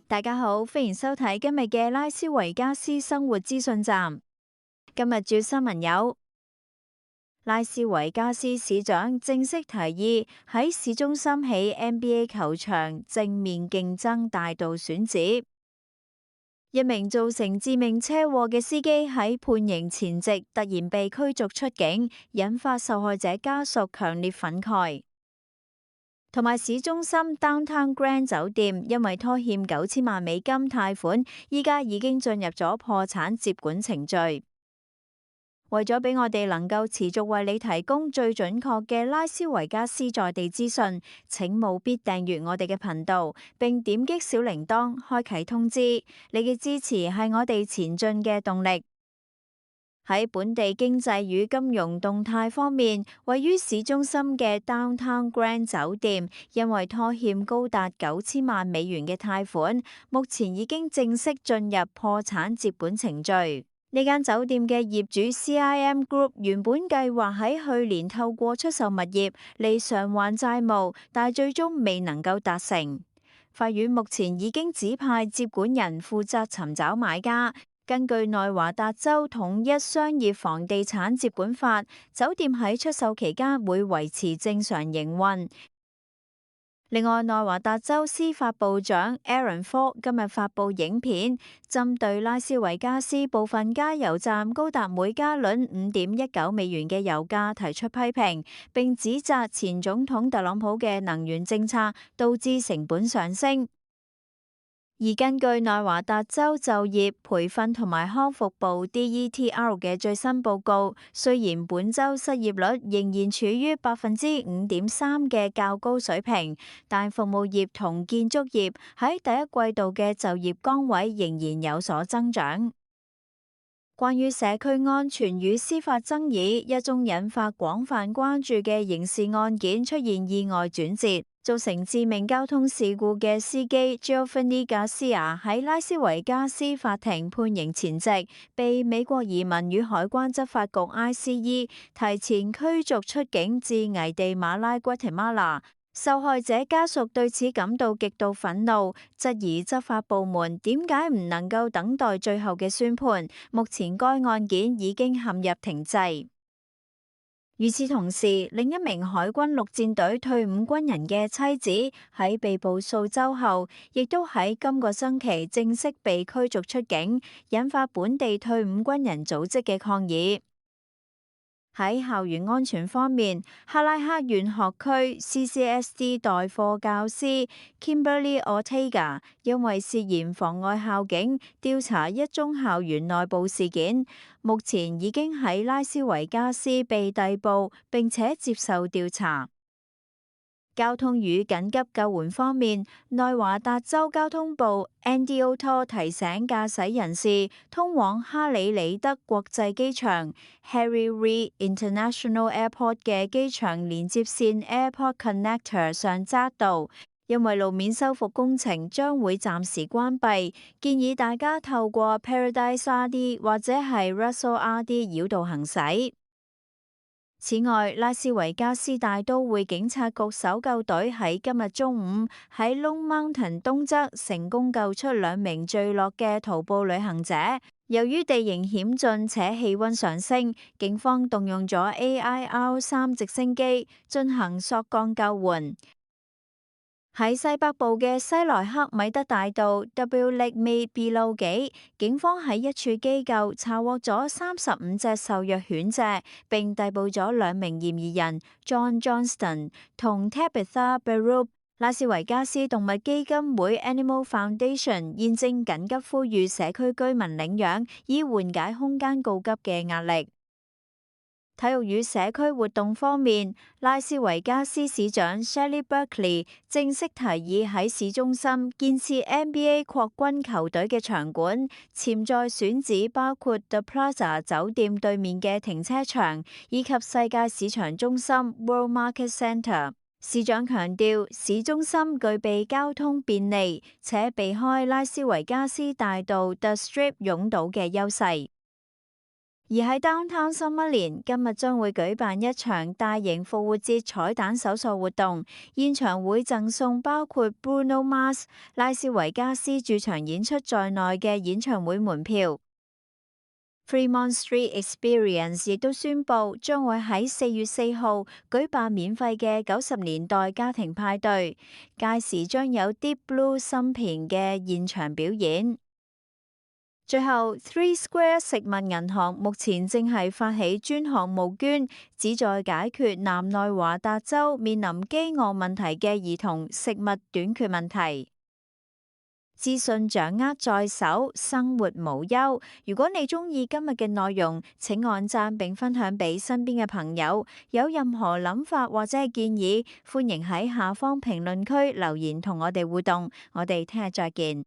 大家好，歡迎收睇今日嘅拉斯維加斯生活資訊站。今日主要新聞有：拉斯維加斯市長正式提議喺市中心起 NBA 球場正面競爭大道選址；一名造成致命車禍嘅司機喺判刑前夕突然被驅逐出境，引發受害者家屬強烈憤慨。同埋市中心 Downtown Grand 酒店因為拖欠9000萬美金貸款，依家已經進入咗破產接管程序。為咗俾我哋能夠持續為你提供最準確嘅拉斯維加斯在地資訊，請務必訂閱我哋嘅頻道，並點擊小鈴鐺，開啟通知。你嘅支持係我哋前進嘅動力。喺本地經濟與金融動態方面，位於市中心嘅 Downtown Grand 酒店因為拖欠高達9000萬美元嘅貸款，目前已經正式進入破產接管程序。呢間酒店嘅業主 CIM Group 原本計劃喺去年透過出售物業嚟償還債務，但最終未能夠達成。法院目前已經指派接管人負責尋找買家。根據內華達州統一商業房地產接管法，酒店喺出售期間會維持正常營運。另外，內華達州司法部長 Aaron Fall 今日發布影片，針對拉斯維加斯部分加油站高達每加侖5.19美元嘅油價提出批評，並指責前總統特朗普嘅能源政策導致成本上升。而根據內華達州就業、培訓同埋康復部 DETR 嘅最新報告，雖然本州失業率仍然處於5.3%嘅較高水平，但服務業同建築業喺第一季度嘅就業崗位仍然有所增長。關於社區安全與司法爭議，一宗引發廣泛關注嘅刑事案件出現意外轉折，造成致命交通事故嘅司機 Giovanni Garcia 喺拉斯維加斯法庭判刑前夕，被美國移民與海關執法局 ICE 提前驅逐出境至危地馬拉 Guatemala。受害者家屬對此感到極度憤怒，質疑執法部門點解唔能夠等待最後嘅宣判。目前該案件已經陷入停滯。與此同時，另一名海軍陸戰隊退伍軍人嘅妻子喺被捕數週後，亦都喺今個星期正式被驅逐出境，引發本地退伍軍人組織嘅抗議。喺校園安全方面，克拉克縣學區 CCSD 代課教師 Kimberly Ortega 因為涉嫌妨礙校警，調查一宗校園內部事件，目前已經喺拉斯維加斯被逮捕，並且接受調查。交通與緊急救援方面，內華達州交通部 NDOT 提醒駕駛人士，通往哈里里德國際機場 Harry Reid International Airport 嘅機場連接線 Airport Connector 上匝道，因為路面修復工程將會暫時關閉，建議大家透過 Paradise RD 或者係 Russell RD 繞道行駛。此外，拉斯維加斯大都會警察局搜救隊喺今日中午喺 Lone Mountain 東側成功救出2名墜落嘅徒步旅行者。由於地形險峻且氣溫上升，警方動用咗 AIR-3 直升機進行索降救援。喺西北部嘅西萊克米德大道 W Lake Mead B 路幾，警方喺一處機構查獲咗35隻受虐犬隻，並逮捕咗2名嫌疑人 John Johnston 同 Tabitha Barup。拉斯維加斯動物基金會 Animal Foundation 現正緊急呼籲社區居民領養，以緩解空間告急嘅壓力。體育與社區活動方面，拉斯維加斯市長 Shelley Berkeley 正式提議喺市中心建設 NBA 擴軍球隊嘅場館，潛在選址包括 The Plaza 酒店對面嘅停車場，以及世界市場中心 World Market Centre。市長強調，市中心具備交通便利，且避開拉斯維加斯大道 The Strip 擁堵嘅優勢。而喺 Downtown Summerlin，今日將會舉辦一場大型復活節彩蛋搜索活動，現場會贈送包括 Bruno Mars、拉斯維加斯駐場演出在內嘅演唱會門票。Fremont Street Experience 亦都宣布將會喺4月4號舉辦免費嘅90年代家庭派對，屆時將有 Deep Blue 芯片嘅現場表演。最後 ，Three Square 食物銀行目前正係發起專項募捐，旨在解決南內華達州面臨饑餓問題嘅兒童食物短缺問題。資訊掌握在手，生活無憂。如果你鍾意今日嘅內容，請按讚並分享俾身邊嘅朋友。有任何諗法或者係建議，歡迎喺下方評論區留言同我哋互動。我哋聽日再見。